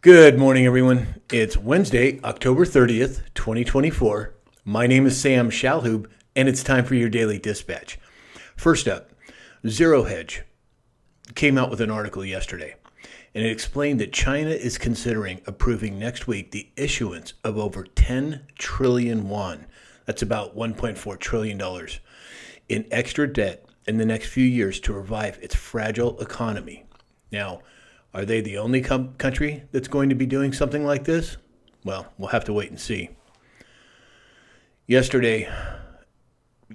Good morning, everyone. It's Wednesday, October 30th, 2024. My name is Sam Shalhoub, and it's time for your daily dispatch. First up, Zero Hedge came out with an article yesterday, and it explained that China is considering approving next week the issuance of over 10 trillion won. That's about $1.4 trillion in extra debt in the next few years to revive its fragile economy. Now, are they the only country that's going to be doing something like this? Well, we'll have to wait and see. Yesterday,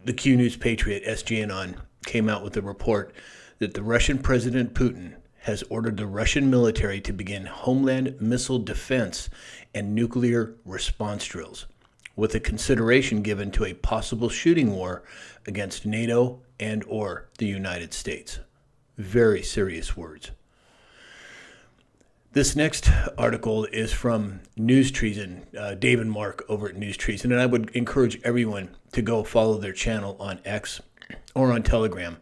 the Q News Patriot, SGNon, came out with a report that the Russian President Putin has ordered the Russian military to begin homeland missile defense and nuclear response drills, with a consideration given to a possible shooting war against NATO and or the United States. Very serious words. This next article is from News Treason, Dave and Mark over at News Treason, and I would encourage everyone to go follow their channel on X or on Telegram.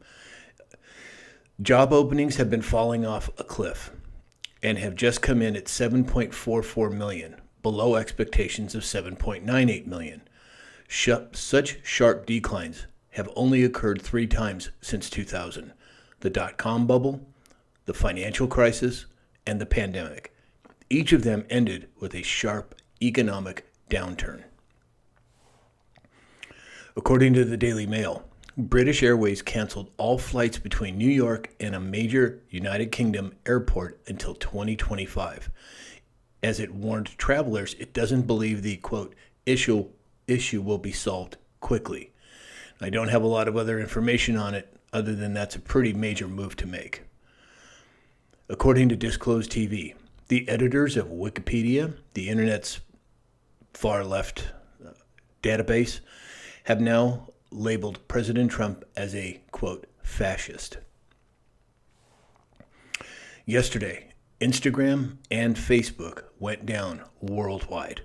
Job openings have been falling off a cliff and have just come in at 7.44 million, below expectations of 7.98 million. Such sharp declines have only occurred 3 times since 2000: the dot-com bubble, the financial crisis, and the pandemic. Each of them ended with a sharp economic downturn. According to the Daily Mail, British Airways canceled all flights between New York and a major United Kingdom airport until 2025. As it warned travelers, it doesn't believe the, quote, issue will be solved quickly. I don't have a lot of other information on it other than that's a pretty major move to make. According to Disclosed TV, the editors of Wikipedia, the internet's far left database, have now labeled President Trump as a, quote, fascist. Yesterday, Instagram and Facebook went down worldwide,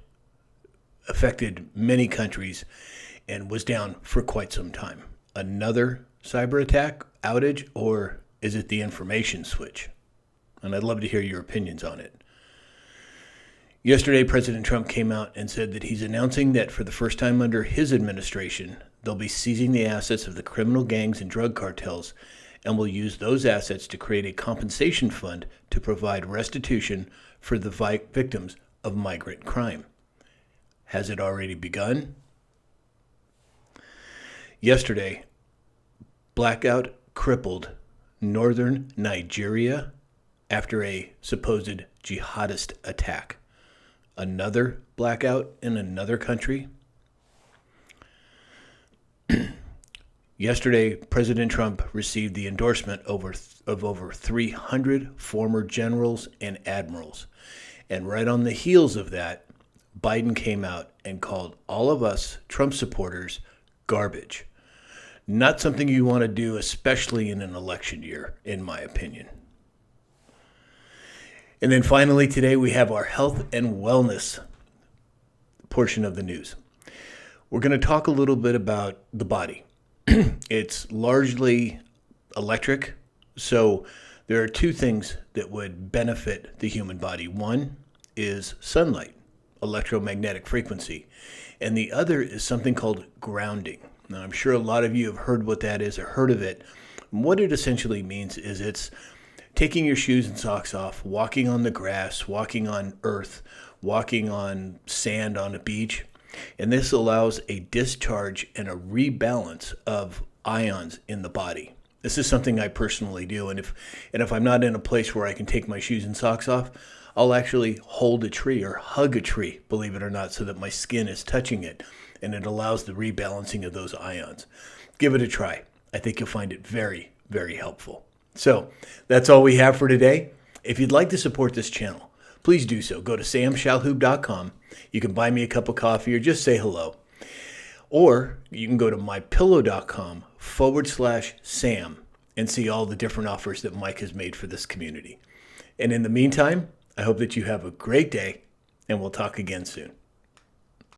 affected many countries, and was down for quite some time. Another cyber attack, outage, or is it the information switch? And I'd love to hear your opinions on it. Yesterday, President Trump came out and said that he's announcing that for the first time under his administration, they'll be seizing the assets of the criminal gangs and drug cartels and will use those assets to create a compensation fund to provide restitution for the victims of migrant crime. Has it already begun? Yesterday, blackout crippled northern Nigeria after a supposed jihadist attack. Another blackout in another country. Yesterday, President Trump received the endorsement of over 300 former generals and admirals. And right on the heels of that, Biden came out and called all of us Trump supporters garbage. Not something you want to do, especially in an election year, in my opinion. And then finally today we have our health and wellness portion of the news. We're going to talk a little bit about the body. It's largely electric, so there are 2 things that would benefit the human body. One is sunlight, electromagnetic frequency, and the other is something called grounding. Now, I'm sure a lot of you have heard what that is or heard of it. What it essentially means is it's taking your shoes and socks off, walking on the grass, walking on earth, walking on sand on a beach. And this allows a discharge and a rebalance of ions in the body. This is something I personally do. And if I'm not in a place where I can take my shoes and socks off, I'll actually hold a tree or hug a tree, believe it or not, so that my skin is touching it. And it allows the rebalancing of those ions. Give it a try. I think you'll find it very, very helpful. So that's all we have for today. If you'd like to support this channel, please do so. Go to samshalhoub.com. You can buy me a cup of coffee or just say hello. Or you can go to mypillow.com/Sam and see all the different offers that Mike has made for this community. And in the meantime, I hope that you have a great day, and we'll talk again soon.